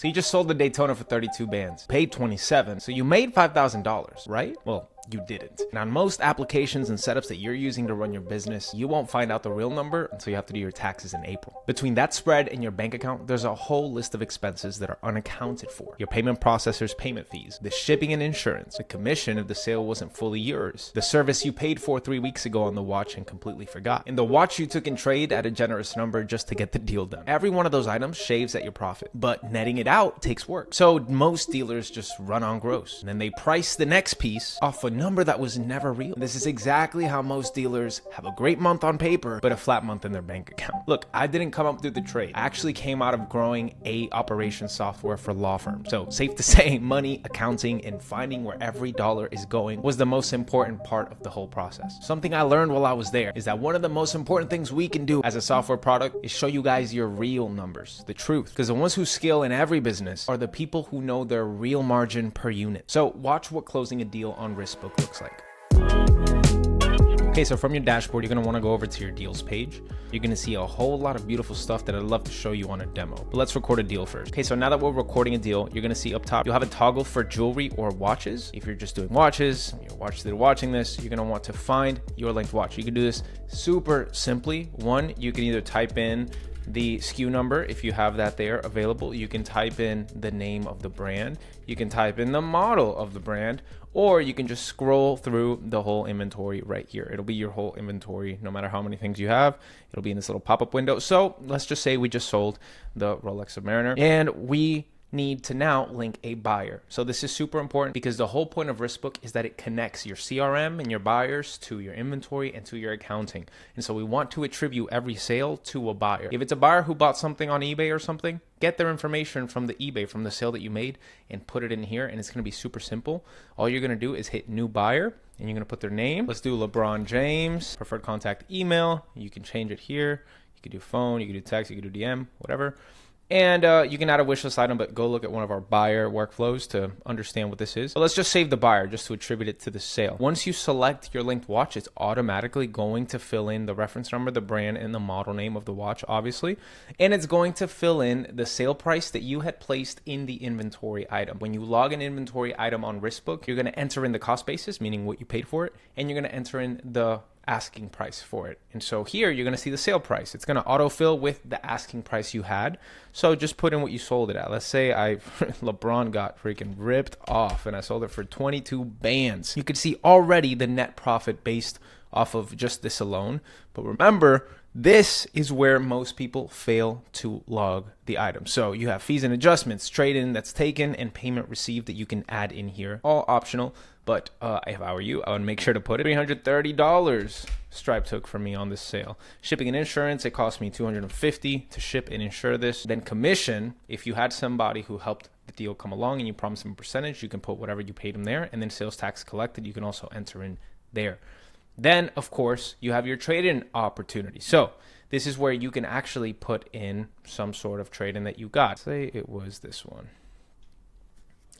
So you just sold the Daytona for 32 bands, paid 27, so you made $5,000, right? Well, you didn't. And on most applications and setups that you're using to run your business, you won't find out the real number until you have to do your taxes in April. Between that spread and your bank account, there's a whole list of expenses that are unaccounted for. Your payment processor's payment fees, the shipping and insurance, the commission if the sale wasn't fully yours, the service you paid for 3 weeks ago on the watch and completely forgot, and the watch you took in trade at a generous number just to get the deal done. Every one of those items shaves at your profit, but netting it out takes work. So most dealers just run on gross, and then they price the next piece off a number that was never real. This is exactly how most dealers have a great month on paper, but a flat month in their bank account. Look, I didn't come up through the trade. I actually came out of growing operations software for law firms. So safe to say, money, accounting, and finding where every dollar is going was the most important part of the whole process. Something I learned while I was there is that one of the most important things we can do as a software product is show you guys your real numbers, the truth. Because the ones who scale in every business are the people who know their real margin per unit. So watch what closing a deal on WristBook looks like. Okay, so from your dashboard, you're gonna wanna go over to your deals page. You're gonna see a whole lot of beautiful stuff that I'd love to show you on a demo. But let's record a deal first. Okay, so now that we're recording a deal, you're gonna see up top, you'll have a toggle for jewelry or watches. If you're just doing watches, you're watching this, you're gonna want to find your linked watch. You can do this super simply. One, you can either type in the SKU number if you have that there available. You can type in the name of the brand. You can type in the model of the brand, or you can just scroll through the whole inventory right here. It'll be your whole inventory, no matter how many things you have. It'll be in this little pop-up window. So let's just say we just sold the Rolex Submariner and we need to now link a buyer. So this is super important because the whole point of WristBook is that it connects your CRM and your buyers to your inventory and to your accounting. And so we want to attribute every sale to a buyer. If it's a buyer who bought something on eBay or something, get their information from the eBay, from the sale that you made, and put it in here. And it's gonna be super simple. All you're gonna do is hit new buyer and you're gonna put their name. Let's do LeBron James, preferred contact email. You can change it here. You can do phone, you can do text, you can do DM, whatever. And you can add a wish list item, but go look at one of our buyer workflows to understand what this is. So let's just save the buyer just to attribute it to the sale. Once you select your linked watch, it's automatically going to fill in the reference number, the brand, and the model name of the watch, obviously. And it's going to fill in the sale price that you had placed in the inventory item. When you log an inventory item on WristBook, you're going to enter in the cost basis, meaning what you paid for it, and you're going to enter in the asking price for it. And so here you're going to see the sale price. It's going to autofill with the asking price you had. So just put in what you sold it at. Let's say LeBron got freaking ripped off and I sold it for 22 bands. You can see already the net profit based off of just this alone. But remember, this is where most people fail to log the item. So you have fees and adjustments, trade-in that's taken, and payment received that you can add in here. All optional, but if I were you, I would make sure to put it. $330 Stripe took from me on this sale. Shipping and insurance, it cost me $250 to ship and insure this. Then commission, if you had somebody who helped the deal come along and you promised them a percentage, you can put whatever you paid them there. And then sales tax collected, you can also enter in there. Then, of course, you have your trade-in opportunity. So this is where you can actually put in some sort of trade-in that you got. Say it was this one,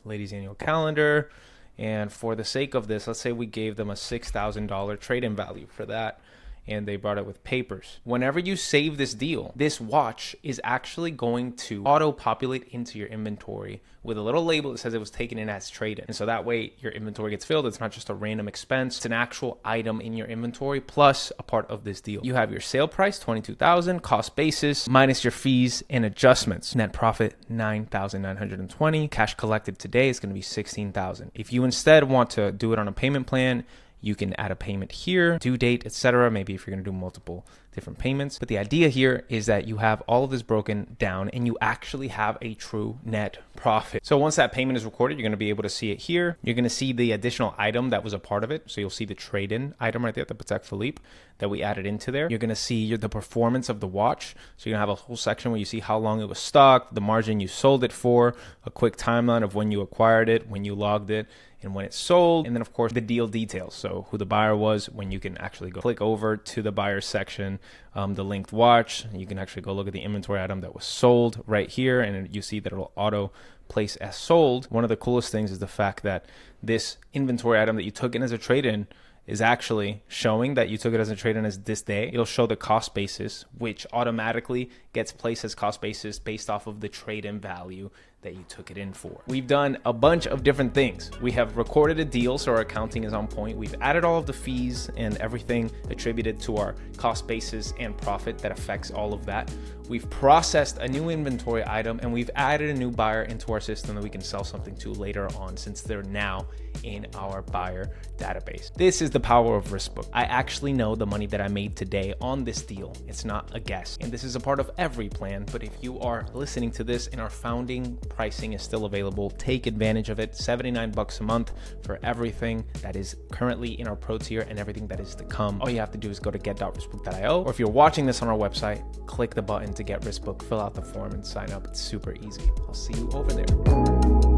ladies' annual calendar. And for the sake of this, let's say we gave them a $6,000 trade-in value for that, and they brought it with papers. Whenever you save this deal, this watch is actually going to auto-populate into your inventory with a little label that says it was taken in as trade-in. And so that way your inventory gets filled. It's not just a random expense. It's an actual item in your inventory plus a part of this deal. You have your sale price, $22,000, cost basis, minus your fees and adjustments. Net profit, $9,920. Cash collected today is going to be $16,000. If you instead want to do it on a payment plan, you can add a payment here, due date, etc. Maybe if you're going to do multiple different payments. But the idea here is that you have all of this broken down and you actually have a true net profit. So once that payment is recorded, you're going to be able to see it here. You're going to see the additional item that was a part of it. So you'll see the trade-in item right there, the Patek Philippe that we added into there. You're going to see the performance of the watch. So you're going to have a whole section where you see how long it was stocked, the margin you sold it for, a quick timeline of when you acquired it, when you logged it, and when it's sold, and then of course the deal details. So who the buyer was, when you can actually go click over to the buyer section, the linked watch, you can actually go look at the inventory item that was sold right here, and you see that it'll auto place as sold. One of the coolest things is the fact that this inventory item that you took in as a trade-in is actually showing that you took it as a trade-in as this day. It'll show the cost basis, which automatically gets placed as cost basis based off of the trade-in value that you took it in for. We've done a bunch of different things. We have recorded a deal, so our accounting is on point. We've added all of the fees and everything attributed to our cost basis and profit that affects all of that. We've processed a new inventory item, and we've added a new buyer into our system that we can sell something to later on, since they're now in our buyer database. This is the power of WristBook. I actually know the money that I made today on this deal. It's not a guess. And this is a part of every plan, but if you are listening to this and our founding pricing is still available, take advantage of it. $79 a month for everything that is currently in our pro tier and everything that is to come. All you have to do is go to get.wristbook.io, or if you're watching this on our website, click the button to get WristBook, fill out the form and sign up. It's super easy. I'll see you over there.